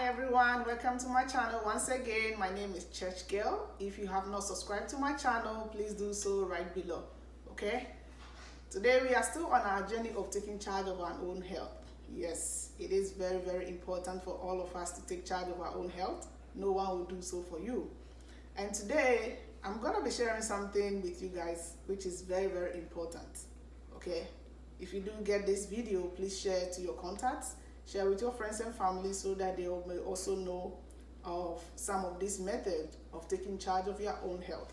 Hi everyone, welcome to my channel once again. My name is Church Girl. If you have not subscribed to my channel, please do so right below. Okay, today we are still on our journey of taking charge of our own health. Yes, it is very important for all of us to take charge of our own health. No one will do so for you. And today I'm gonna be sharing something with you guys which is very important. Okay, if you do get this video, please share it to your contacts. Share with your friends and family so that they may also know of some of this method of taking charge of your own health.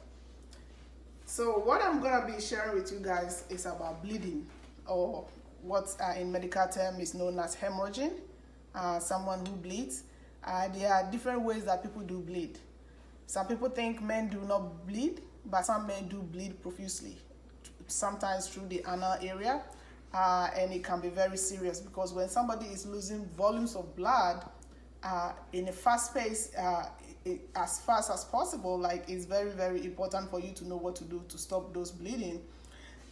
So what I'm going to be sharing with you guys is about bleeding, or what in medical term is known as hemorrhaging, someone who bleeds. There are different ways that people do bleed. Some people think men do not bleed, but some men do bleed profusely, sometimes through the anal area. And it can be very serious, because when somebody is losing volumes of blood in a fast pace, as fast as possible, like, it's very important for you to know what to do to stop those bleeding.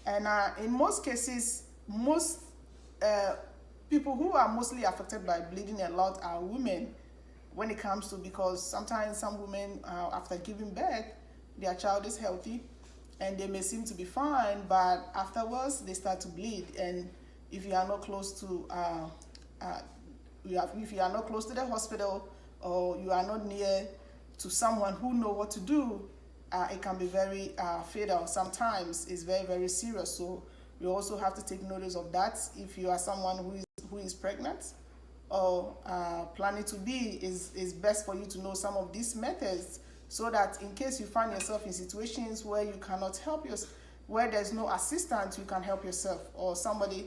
And in most cases, most people who are mostly affected by bleeding a lot are women, when it comes to, because sometimes some women after giving birth, their child is healthy and they may seem to be fine, but afterwards they start to bleed. And if you are not close to if you are not close to the hospital, or you are not near to someone who know what to do, it can be very fatal. Sometimes it's very serious. So you also have to take notice of that. If you are someone who is pregnant or planning to be, is best for you to know some of these methods, so that in case you find yourself in situations where you cannot help yourself, where there's no assistance, you can help yourself, or somebody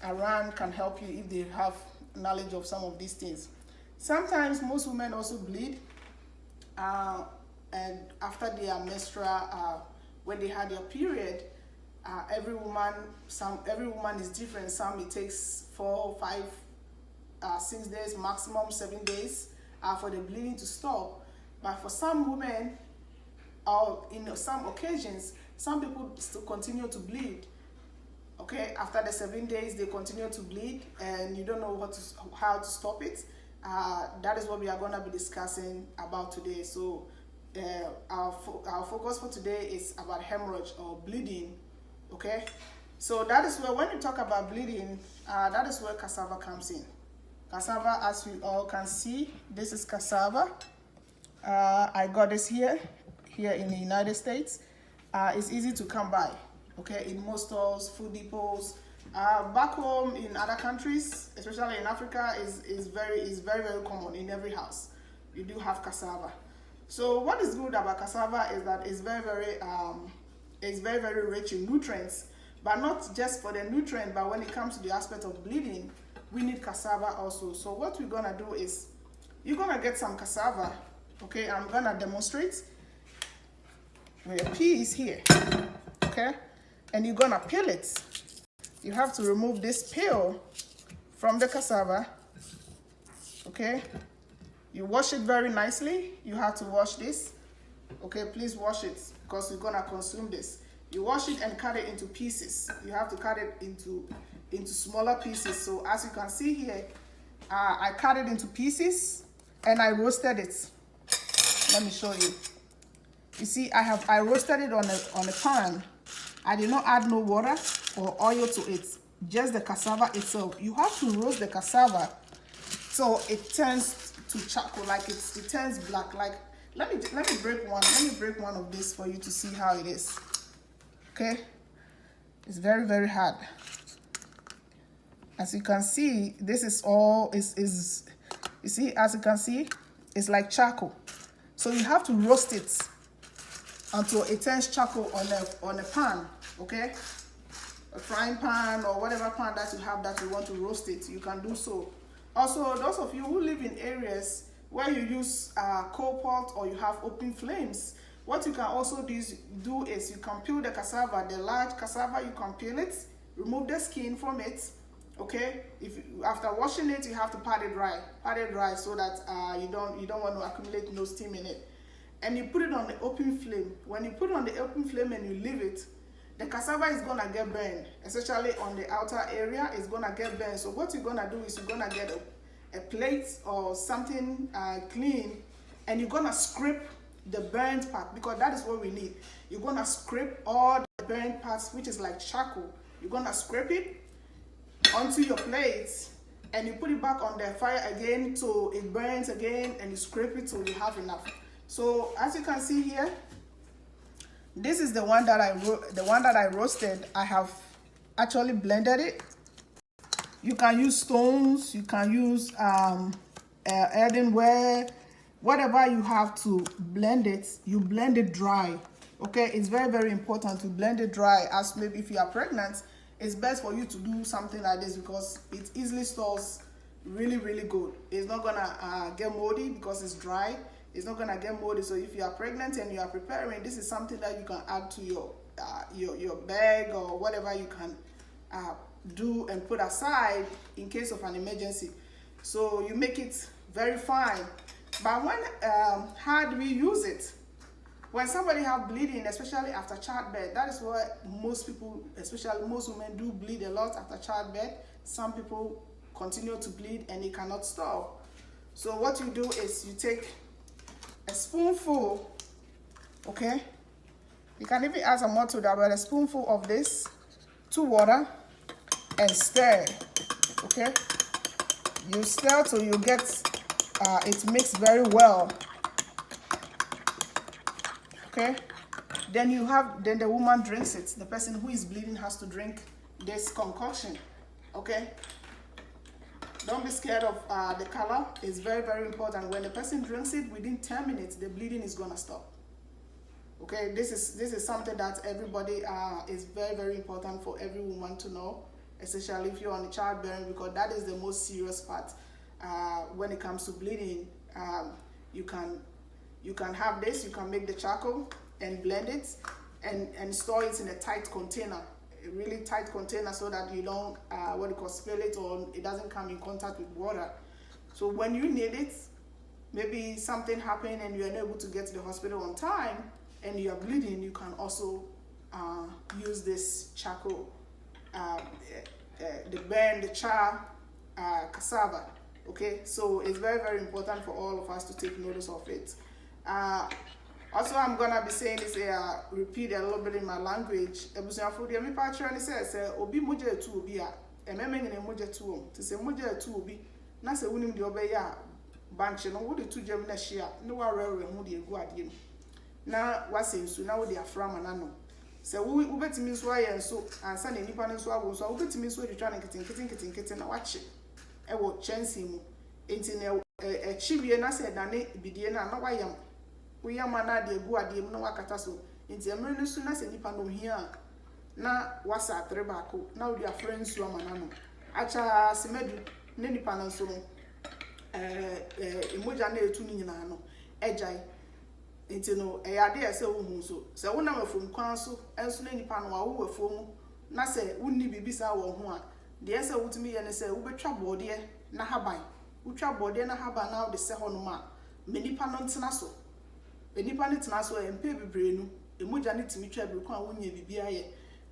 around can help you if they have knowledge of some of these things. Sometimes most women also bleed, and after their menstrual, when they had their period, every woman is different. Some it takes 4, 5, 6 days, maximum 7 days for the bleeding to stop. But for some women, or in some occasions, some people still continue to bleed. Okay, after the 7 days, they continue to bleed, and you don't know how to stop it. That is what we are going to be discussing about today. So our focus for today is about hemorrhage or bleeding. Okay, so that is where, when you talk about bleeding, that is where cassava comes in. Cassava, as we all can see, this is cassava. I got this here in the United States. It's easy to come by, okay, in most stores, food depots. Back home in other countries, especially in Africa, is very common. In every house you do have cassava. So what is good about cassava is that it's very rich in nutrients, but not just for the nutrient, but when it comes to the aspect of bleeding, we need cassava also. So what we're gonna do is, you're gonna get some cassava. Okay, I'm gonna demonstrate with a piece here. Okay, and you're gonna peel it. You have to remove this peel from the cassava. Okay, you wash it very nicely. You have to wash this. Okay, please wash it, because you're gonna consume this. You wash it and cut it into pieces. You have to cut it into smaller pieces. So as you can see here, I cut it into pieces and I roasted it. Let me show you. You see, I roasted it on a pan. I did not add no water or oil to it, just the cassava itself. You have to roast the cassava so it turns to charcoal, like it turns black. Like, let me break one. Let me break one of this for you to see how it is. Okay, it's very hard. As you can see, this is all you see, as you can see, it's like charcoal. So you have to roast it until it turns charcoal on a pan, okay? A frying pan or whatever pan that you have that you want to roast it, you can do so. Also, those of you who live in areas where you use coal pot or you have open flames, what you can also do is you can peel the cassava, the large cassava. You can peel it, remove the skin from it. Okay, after washing it, you have to pat it dry so that you don't want to accumulate no steam in it. And you put it on the open flame. When you put it on the open flame and you leave it, the cassava is gonna get burned, especially on the outer area. It's gonna get burned. So what you're gonna do is you're gonna get a plate or something clean, and you're gonna scrape the burnt part, because that is what we need. You're gonna scrape all the burnt parts, which is like charcoal. You're gonna scrape it onto your plate, and you put it back on the fire again so it burns again, and you scrape it till you have enough. So as you can see here, this is the one that I roasted. I have actually blended it. You can use stones, you can use earthenware, whatever you have to blend it, you blend it dry. Okay, it's very, very important to blend it dry. As maybe if you are pregnant, it's best for you to do something like this because it easily stores really, really good. It's not gonna get moldy because it's dry. It's not gonna get moldy. So if you are pregnant and you are preparing, this is something that you can add to your bag or whatever you can do and put aside in case of an emergency. So you make it very fine. But when how do we use it? When somebody have bleeding, especially after childbirth, that is what most people, especially most women, do bleed a lot after childbirth. Some people continue to bleed and they cannot stop. So what you do is you take a spoonful, okay? You can even add some more to that, but a spoonful of this to water and stir, okay? You stir till you get it mixed very well. Okay, then the woman drinks it. The person who is bleeding has to drink this concoction. Okay, don't be scared of the color. It's very, very important. When the person drinks it, within 10 minutes the bleeding is gonna stop. Okay, this is something that everybody is very, very important for every woman to know, especially if you're on the childbearing, because that is the most serious part. When it comes to bleeding, you can have this, you can make the charcoal and blend it and store it in a tight container, a really tight container, so that you don't spill it or it doesn't come in contact with water. So when you need it, maybe something happened and you're unable to get to the hospital on time and you are bleeding, you can also use this charcoal, the char cassava. Okay, so it's very, very important for all of us to take notice of it. Also, I'm gonna be saying this, repeat a little bit in my language. Ebusuafo mi pa kire ni say obi moja etu obi a ememe ngene moja tu om. Te say moja etu obi na say wonim de obeye a banche no wo de tu dwam na hia ne wa rere hu de egu ade no. Na wase nsu na wo de afra mana no. Say wo betimi nso aye nso ansa na nipa nso abo nso wo betimi nso twetwa na keten na wache e wo chance mu. Enti na chiwie na say dane bidie na wayam. We are mana de gu ade mu na wakata so. Enti emre no su na say nipa no hia na wasa atre baako na wo de afra nsu amana no. Acha semedu ne nipa no so no emoja na etu ni nyina no ejai. Enti no ade ese wo hu so se wo na mafom kwan so enso na nipa no wo wafom na se wonni bibisa wo ho a de ese wutumi ye ne se wo betwa bode na haban utwa bode na haban na wo de se ho no ma me nipa no ntena so nipa ne tena so empe bebre nu emoja ne timi twa bebre kwa wonye bibia ye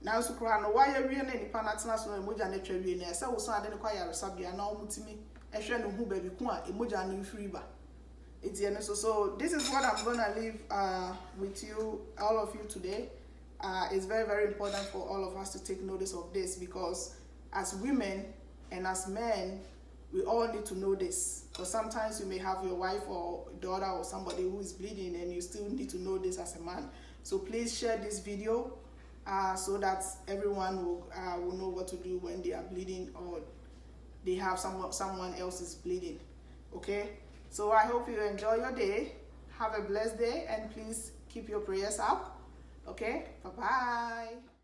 na so kra no waya wie na nipa na tena so emoja ne twa wie na ese wo so ade ne kwa yaresabia na wo mutimi ehwe no hu baby ku a emoja ne free ba. So this is what I'm gonna leave with you, all of you today. It's very, very important for all of us to take notice of this, because as women and as men, we all need to know this. Because sometimes you may have your wife or daughter or somebody who is bleeding and you still need to know this as a man. So please share this video so that everyone will know what to do when they are bleeding or they have someone else is bleeding. Okay? So I hope you enjoy your day. Have a blessed day and please keep your prayers up. Okay? Bye-bye.